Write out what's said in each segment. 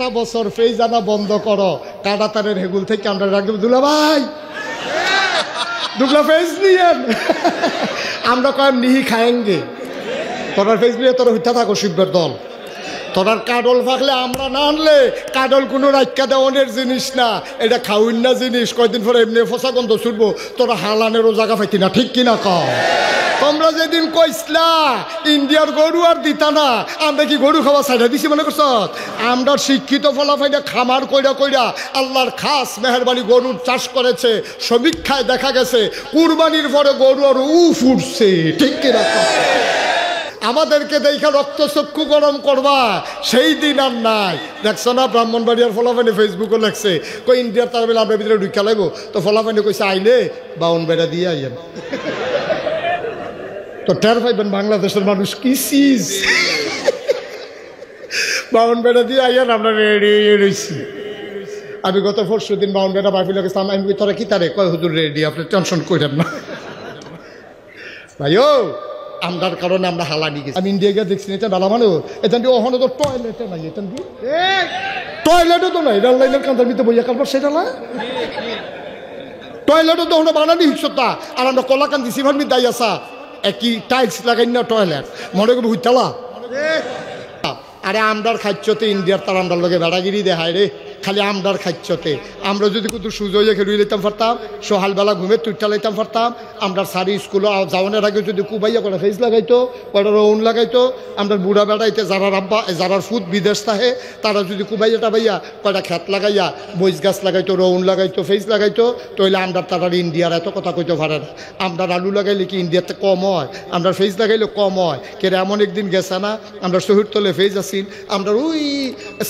একটা বছর ফেজ আনা বন্ধ করো, কাঁটাতারের হেগুল থেকে আমরা রাখবো। দুলা ভাই দুগলা ফেজ নিয়েন, আমরা কয়েম নিহি খায়েঙ্গে। তোরার ফেজ নিয়ে তোরা হইতে থাকো শিববের দল। তোরার কাডল ফাঁকলে আমরা না আনলে, কাডল কোনো রাইকা দেওয়ানের জিনিস না, এটা খাউন না জিনিস। কয়দিন পরে এমনি ফসা গন্ধ ছুটবো, তোরা হালানেরও জায়গা পাইতি না, ঠিক কিনা কও? তোমরা যেদিন কইসলা ইন্ডিয়ার গরু আর দিতা না, আমরা কি গরু খাওয়া ছাইড়া দিছি মনে করছ? আমরা শিক্ষিত ফলাফাইটা খামার কইরা কইরা আল্লাহর খাস মেহরবানি গরুর চাষ করেছে। সমীক্ষায় দেখা গেছে কুরবানির পরে গরু আর উঠছে, ঠিক কিনা কও? আমাদেরকে দেখা রক্তচক্ষু গরম করবা সেই দিন আর নাই। দেখছো না ব্রাহ্মণবাড়িয়ার ফলাফানি ফেসবুকে লেখছে, কই ইন্ডিয়ার তার বেলা আমরা ভিতরে ঢুকা লাগবো, তো ফলাফানি কইছে আইলে বাউন বেড়া দিয়ে আইয়েন। তো টের পাইবেন বাংলাদেশের মানুষ কি চিজ। বাউন বেড়া দিয়ে আইয়েন, আমরা রেডি রয়েছি। আমি গত পরশু দিন বাউন বেড়া বাফি লাগেছিলাম, আমি তোরা কি তারে কয় হুজুর রেডি, আপনি টেনশন করেন না ভাইও। আমরার কারণে আমরা হালানি গেছি। আমি ইন্ডিয়া গিয়ে দেখছি এটা বেলা মানে এখান দিয়ে ওখানে তো টয়লেটে নাই, এখান দিয়ে টয়লেটও তো নাই, রেল লাইনের কান্তার ভিতরে বইয়া কারবার সেটা না, টয়লেটও তো ওখানে বানানি হিসতা। আর আমরা কলাকান্দি সিভারমি দাই আসা একই টাইলস লাগাই না টয়লেট, মনে করবো হুইতালা। আরে আমরার খাচ্ছতে ইন্ডিয়ার তার আমরার লগে বেড়াগিরি দেখায় রে, খালি আমরার খাচ্ছতে। আমরা যদি কিন্তু সুজয়ে খেলুই লইতাম পারতাম, সকালবেলা ঘুমে তুইটা লইতাম পারতাম। আমরা সারি স্কুলে যাওয়ানোর আগে যদি কুবাইয়া করে ফেস লাগাইতো, কয়টা রৌন লাগাইতো। আমরা বুড়া বেড়াইতে যারার আব্বা যারার ফুট বিদেশ থাকে, তারা যদি কুবাইয়া টাবাইয়া কয়টা খেত লাগাইয়া বইজ গাছ লাগাইতো, রৌন লাগাইতো, ফেস লাগাইতো, তাহলে আমরা তারা ইন্ডিয়ার এত কথা কইতে পারে না। আমরা আলু লাগাইলে কি ইন্ডিয়াতে কম হয়, আমরা ফেস লাগাইলে কম হয়। কেন এমন একদিন গেছে না, আমরা শহীদ তলে ফেস আসিল, আমরা ওই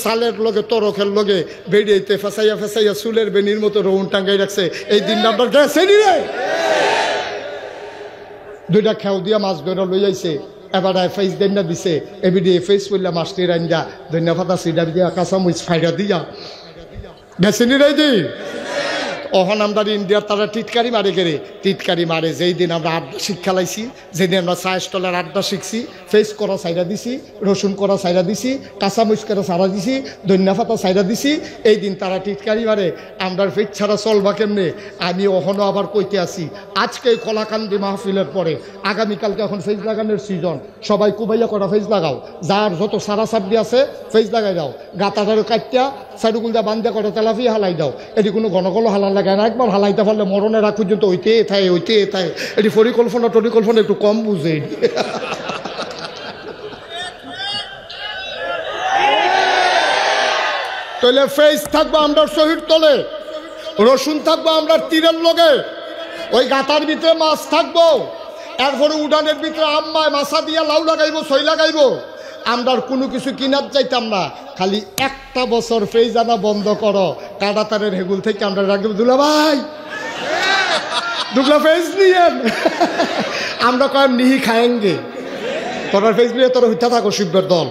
সালের লগে তরকের লগে বেরিয়েতে ফেসাইয়া ফেসাইয়া চুলের বেনির মতো রৌন টাঙ্গাই রাখছে। এই দিন আমরা গেছে নি রে, দুইটা খেউ দিয়া মাছ ধরে লই আইছে। এবার ফেস দেনা দিছে, এবিডি ফেস করলে মাছটি রান্দা ধন্যা ফাতা সিডা দিয়া কাঁচামরিচ ফাইডা দিয়া গেছে নি রে দিন। ওখান আমরা ইন্ডিয়ার তারা টিটকারি মারে গেলে, টিটকারি মারে। যেই দিন আমরা আড্ডা শিক্ষা লাইছি, যেদিন আমরা চা স্টলের আড্ডা শিখছি, ফেস করা সাইডা দিছি, রসুন করা সাইডা দিছি, কাঁচামরিচ করা সারা দিছি, ধন্যা ফাতা সাইডা দিছি, এই দিন তারা টিটকারি মারে। আমরা ফেস ছাড়া চলবা কেমনে? আমি ওখানেও আবার কইতে আসি, আজকে কলাকান্দি মাহফিলের পরে আগামীকালকে এখন ফেস লাগানোর সিজন, সবাই কুবাইয়া করা ফেস লাগাও, যার যত সারা সাবডি আছে ফেস লাগাই দাও, গাতাটারও কাটিয়া সাইডুকুল দা বান্ধিয়া করে তেলাফি হালাই দাও। এটি কোনো ঘনকল হালার লাগে না, একবার হালাইতে পারলে মরণের আগ পর্যন্ত হইতে থাকে হইতে থাকে। এটি পরিকল্পনা একটু কম বুঝে। তাহলে ফেস থাকবো আমরা শহীদ তলে, রসুন থাকবো আমরা তীরের লগে, ওই গাতার ভিতরে মাছ থাকবো, এরপরে উড়ানের ভিতরে আম্মায় মাছা দিয়া লাউ লাগাইবো, ছই লাগাইবো। আমরা কোনো কিছু কিনার চাইতাম না, খালি একটা বছর ফেজ আনা বন্ধ করো, কাঁটাতারের হেগুল থেকে আমরা রাখবো। দুলা ভাই দুগলা ফেজ নিয়েন, আমরা কয়েম নিহি খায়েঙ্গে। তোরার ফেজ নিয়ে তোরা হইতে থাকো শিববের দল।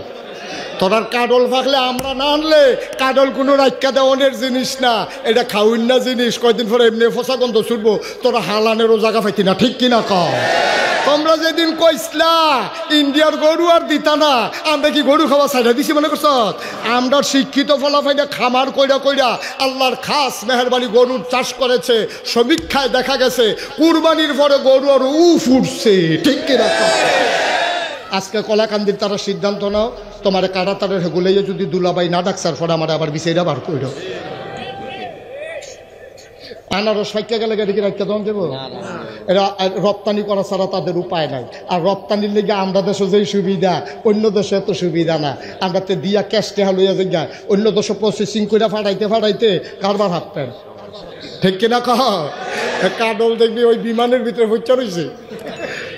তোরার কাডল ফাঁকলে আমরা না আনলে, কাডল কোনো রাইকা দেওয়ানের জিনিস না, এটা খাউন না জিনিস। কয়দিন পরে এমনি ফসা গন্ধ ছুটবো, তোরা হালানেরও জায়গা পাইতি না, ঠিক কিনা কও? তোমরা যেদিন কইসলা ইন্ডিয়ার গরু আর দিতা না, আমরা কি গরু খাওয়া ছাইড়া দিছি মনে করছ? আমরা শিক্ষিত ফলাফাইটা খামার কইরা কইরা আল্লাহর খাস মেহরবানি গরুর চাষ করেছে। সমীক্ষায় দেখা গেছে কুরবানির পরে গরু আর উঠছে, ঠিক কিনা? আজকে কলাকান্দির তারা সিদ্ধান্ত নাও, তোমার কাঁটাতারের হেগুলাইয়া যদি দুলাবাই না ডাকসার পরে আমার আবার বিষয়টা বার কইর। আনারস ফাইকা গেলে গাড়ি কি রাখতে তখন দেবো? এরা রপ্তানি করা ছাড়া তাদের উপায় নাই। আর রপ্তানির লেগে আমরা দেশে যেই সুবিধা, অন্য দেশে এত সুবিধা না। আমরা তো দিয়া ক্যাশ টেহা লইয়া যাই, অন্য দেশে প্রসেসিং করে ফাটাইতে কারবার হাঁটতেন, ঠিক কিনা কহ? কাডল দেখবি ওই বিমানের ভিতরে হচ্ছে রয়েছে,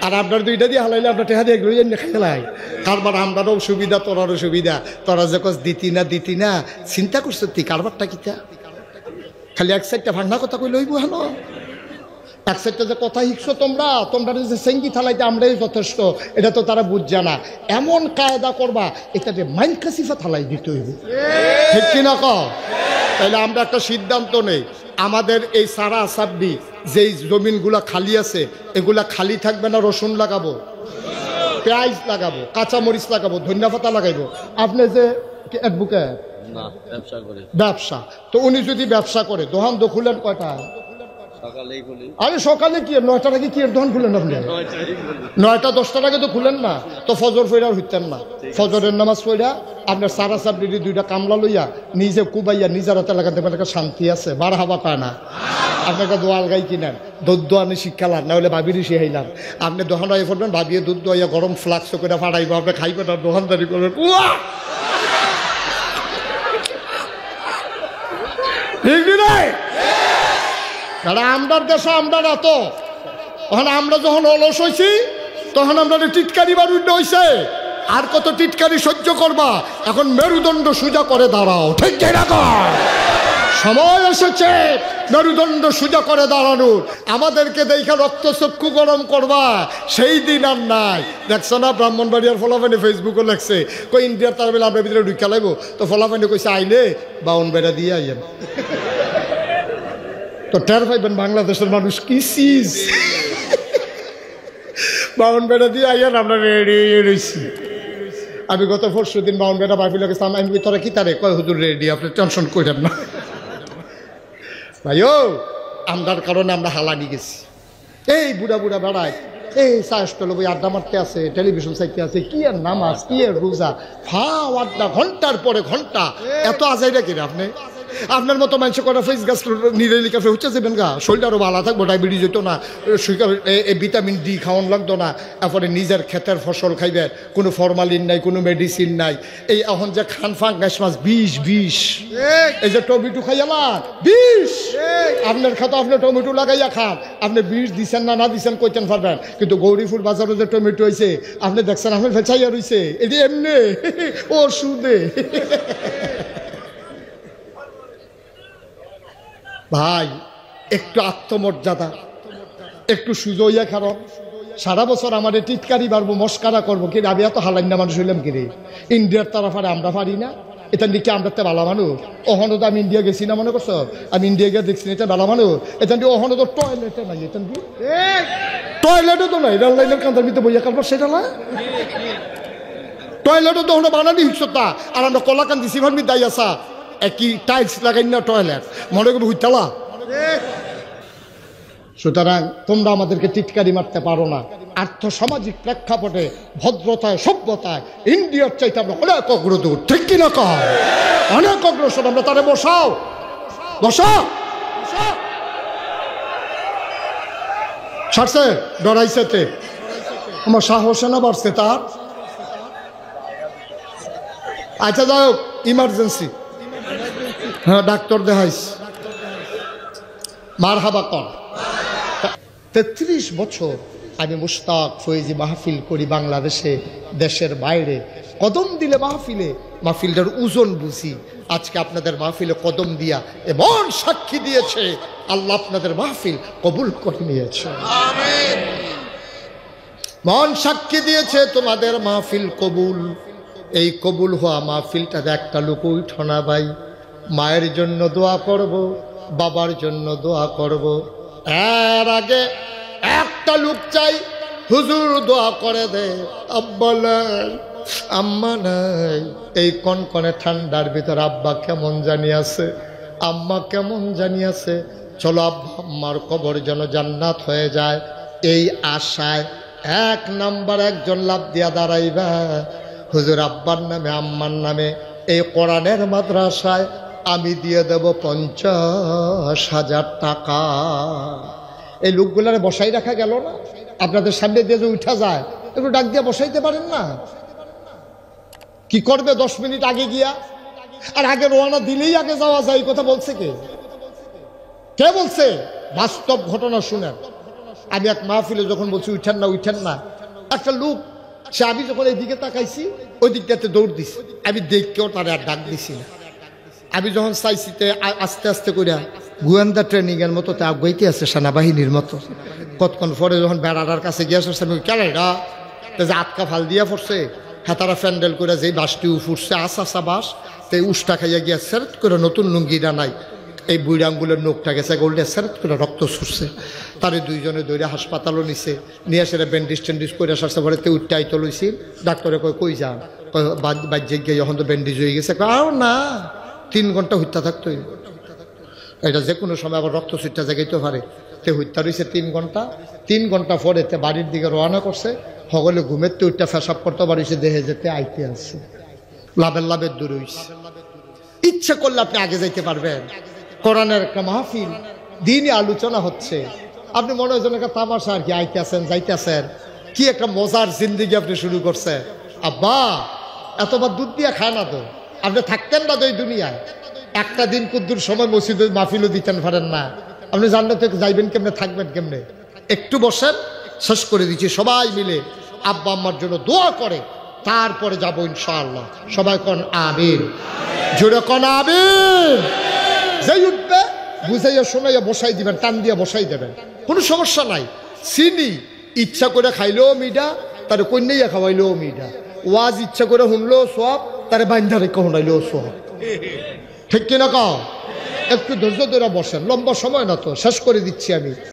আর আপনার দুইটা দিয়ে হালাইলে আপনার টেহা দিয়ে এগুলো খেলাই কারবার। আমরারও সুবিধা, তোরারও সুবিধা। তোরা যে কস দিতি না চিন্তা করছো তুই কারবারটা কিতা? খালি এক সাইডটা ভাঙা কথা কই লইব হেন, এক সাইডটা যে কথা শিখছো তোমরা যে সেঙ্গি থালাইতে আমরাই যথেষ্ট, এটা তো তারা বুঝছে না। এমন কায়দা করবা এটাতে মাইন্ড কাসিফা থালাই দিতে হইব, ঠিক কিনা ক? তাইলে আমরা একটা সিদ্ধান্ত নেই, আমাদের এই সারা সাবডি যেই জমিনগুলা খালি আছে, এগুলা খালি থাকবে না। রসুন লাগাবো, পেঁয়াজ লাগাবো, কাঁচামরিচ লাগাবো, ধনিয়া পাতা লাগাইবো। আপনি যে অ্যাডভোকেট না, ব্যবসা করি। ব্যবসা। তো উনি যদি ব্যবসা করে দোকান তো খুলেন কয়টা? সকালেই খুলি। আরে সকালে কি 9টার আগে কি এর দোকান খুলেন আপনি? 9টা 10টার আগে তো খুলেন না। তো ফজর ফইরা হইতেন না, ফজরের নামাজ পড়া আপনার সারা সাবডিডি 2টা কামলা লইয়া নিজে কুবাইয়া নিজের হাতে লাগাতে পারে একটা শান্তি আছে, বার হাবা পায় না। আপনাকে দোয়াল গাই কিনেন, দুধ দোয়ানি শিক্ষালাম না হলে ভাবিরই শিখাইলাম। আপনি দোকান হয়ে পড়বেন, ভাবিয়ে দুধ দোয়াইয়া গরম ফ্লাক্স করে ফাটাইব, আপনি খাইবেন আর দোকানদারি করবেন। ঠিক নাই? আমরার দেশে আমরা না তো, তখন আমরা যখন অলস হয়েছি তখন আমরা টিটকারি বারুণ্য হয়েছে। আর কত টিটকারি সহ্য করবা? এখন মেরুদণ্ড সোজা করে দাঁড়াও, ঠিক না? সময় এসেছে মেরুদণ্ড সোজা করে দাঁড়ানোর। আমাদেরকে দেখে রক্ত চক্ষু গরম করবা সেই দিন আর নাই। দেখছো না ব্রাহ্মণবাড়িয়ার ফলাফানি ফেসবুকে লেখছে, কই ইন্ডিয়ার তার বেলা আমরা ভিতরে ঢুকা লাগবো। তো ফলাফানি কইছে আইলে বাউন বেড়া দিয়ে আইয়েন। তো টের পাইবেন বাংলাদেশের মানুষ কি চিজ। বাউন বেড়া দিয়ে আইয়েন, আমরা রেডি রয়েছি। আমি গত 4 দিন বাউন বেড়া ভাবিলে গেছিলাম, আমি তোরা কি তারে কয় হুজুর রেডি, আপনি টেনশন করেন না। ভাইও আমরার কারণে আমরা হালানি গেছি। এই বুড়া বুড়া বেড়ায়, এই চাষটল বই আড্ডা মারতে আছে, টেলিভিশন চাইতে আছে, কি আর নামাজ, কি আর রোজা, ফাও আড্ডা ঘন্টার পরে ঘন্টা। এত আজাইরা কিনা আপনি? আপনার মতো মানুষ করা ফেস গাছ নিরেলি কাফে হচ্ছে যাবেন গা, শরীরটা আরও ভালো থাকবো, ডায়াবেটিস হইতো না, ভিটামিন ডি খাওয়ান লাগতো না। এরপরে নিজের ক্ষেতের ফসল খাইবে, কোনো ফরমালিন নাই, কোনো মেডিসিন নাই। এই এখন যে খান ফাঁক গাছ মাছ 20 এই যে টমেটো খাইয়ালা 20, আপনার খাতো আপনি টমেটো লাগাইয়া খান, আপনি 20 দিচ্ছেন না না দিচ্ছেন কইতেন পারবেন। কিন্তু গৌরীপুর বাজারে যে টমেটো হয়েছে আপনি দেখছেন, আপনি ফেঁচাইয়া রয়েছে, এটি এমনি ওষুধে। ভাই একটু আত্মমর্যাদা, একটু সুজইয়া খারাপ। সারা বছর আমার টিটকারি বাড়বো, মস্কারা করবো, কি আমি এত হালাইনা মানুষ হইলাম কি রে? ইন্ডিয়ার তারা পারে, আমরা পারি না? এটা দিকে আমরা তো ভালো মানুষ। ওখানে তো আমি ইন্ডিয়া গেছি না, মনে করছো? আমি ইন্ডিয়া গিয়ে দেখছি এটা ভালো মানুষ। এটা দিয়ে ওখানে তো টয়লেটে নাই, এটা কি টয়লেটও তো নাই, রেল লাইনের কান্দার ভিতরে বইয়া কারবার সেটা না। টয়লেটও তো ওখানে বানানি হচ্ছে তা। আর আমরা কলাকান্দি সিভার দাই আসা একই টাইলস লাগাই না টয়লেট, মনে করবো হুইতালা। সুতরাং তোমরা আমাদেরকে টিটকারি মারতে পারো না। আর্থসামাজিক প্রেক্ষাপটে, ভদ্রতায়, সভ্যতায় ইন্ডিয়ার চাইতে আমরা অনেক অগ্রদূর, ঠিক কিনা কয়? অনেক অগ্রসর আমরা। তারে বসাও, বসাও। ছাড়ছে ডরাইছেতে, আমার সাহসে না বাড়ছে তার। আচ্ছা যাই হোক, ইমার্জেন্সি, হ্যাঁ ডাক্তার দেখাইস, মার হাবা কর। 33 বছর আমি মুশতাক ফয়েজি মাহফিল করি বাংলাদেশে, দেশের বাইরে। কদম দিলে মাহফিলে, মাহফিলটার ওজন বুঝি। আজকে আপনাদের মাহফিলে কদম দিয়া এমন সাক্ষী দিয়েছে, আল্লাহ আপনাদের মাহফিল কবুল করে নিয়েছে। আমিন। মন সাক্ষী দিয়েছে তোমাদের মাহফিল কবুল। এই কবুল হওয়া মাহফিলটাতে একটা লোক উঠো না ভাই। মায়ের জন্য দোয়া করব, বাবার জন্য দোয়া করব। এর আগে একটা লোক চাই, হুজুর দোয়া করে দে, আব্বা নাই, আম্মা নাই। এই কনকনে ঠান্ডার ভিতর আব্বা কেমন জানি আছে, আম্মা কেমন জানি আছে। চলো আব্বা আম্মার কবর যেন জান্নাত হয়ে যায়, এই আশায় 1 নাম্বার একজন লাভ দিয়া দাঁড়াইবা। হুজুর আব্বার নামে আম্মার নামে এই কোরআনের মাদ্রাসায় আমি দিয়ে দেব 50,000 টাকা। এই লোকগুলারে বসাই রাখা গেল না? আপনাদের সামনে দিয়ে যে উঠা যায়, একটু ডাক দিয়ে বসাইতে পারেন না? কি করবে 10 মিনিট আগে গিয়া? আর আগে রওনা দিলেই আগে যাওয়া যায়, এই কথা বলছে কে? কে বলছে? বাস্তব ঘটনা শুনেন। আমি এক মাহফিলে যখন বলছি উঠেন না উঠেন না, একটা লোক সে, আমি যখন এইদিকে তাকাইছি ওই দিকটাতে দৌড় দিছি। আমি দেখকেও তার আর ডাক দিছি না। আমি যখন চাইছিতে আস্তে আস্তে করে গোয়েন্দা ট্রেনিং এর মতো তা আগাইতে আছে, সেনাবাহিনীর মতো। কতক্ষণ পরে যখন বেড়াটার কাছে গিয়েছে, আমি কেনা যে আটকা ফাল দিয়া পড়ছে, হ্যাঁ তারা প্যান্ডেল করে যে বাসটি উঠছে, আসা বাস, তো উষ্টা খাইয়া গিয়া সেরেট করে নতুন লুঙ্গিটা নাই, এই বুড়ি আঙ্গুলের নোকটা গেছে গোল্ডে সেরেট করে রক্ত ছুটছে। তারে 2 জনে দৌড়ে হাসপাতালও নিছে, নিয়ে সেটা ব্যান্ডেজ ট্যান্ডেজ করে সারছে। পরে তে উঠটাই তো লইছি। ডাক্তারে কই যান? বাজ্যে গিয়ে যখন তো ব্যান্ডেজ হয়ে গেছে আর না 3 ঘন্টা হত্যা থাকতো এটা যে কোনো সময় আবার রক্ত সুইটটা জাগাইতে পারে তে হত্যা রয়েছে 3 ঘন্টা পরে তে বাড়ির দিকে রওনা করছে সকলে ঘুমের তো উঠটা ফেসাব করতে পারিছে দেহে যেতে আইতে আসছে লাভের দূর হইছে ইচ্ছা করলে আপনি আগে যাইতে পারবেন কোরআনের একটা মাহফিল দিনই আলোচনা হচ্ছে আপনি মনে হয় যেন একটা তামাশা আর কি আইতে আসেন যাইতে আসেন কি একটা মজার জিন্দিগি আপনি শুরু করছেন আব্বা এতবার দুধ দিয়া খায় না তো আপনি থাকতেন না তো এই দুনিয়ায় একটা দিন কুদ্দুর সময় মসজিদে মাহফিলও দিতেন পারেন না আপনি জানলে তো যাইবেন কেমনে থাকবেন কেমনে একটু বসেন শেষ করে দিচ্ছি সবাই মিলে আব্বা আম্মার জন্য দোয়া করে তারপরে যাবো ইনশাআল্লাহ সবাই কোন আমিন জোরে কোন আমিন যেই উঠবে বুঝাইয়া শোনাইয়া বসাই দিবেন টান দিয়ে বসাই দেবেন কোনো সমস্যা নাই চিনি ইচ্ছা করে খাইলেও মিডা তার কন্যাইয়া খাওয়াইলেও মিডা ওয়াজ ইচ্ছা করে শুনলেও সব তারে বাইন্ধা রেখে শুনাইলেও সব ঠিক কিনা কাও একটু ধৈর্য ধরে বসেন লম্বা সময় না তো শেষ করে দিচ্ছি আমি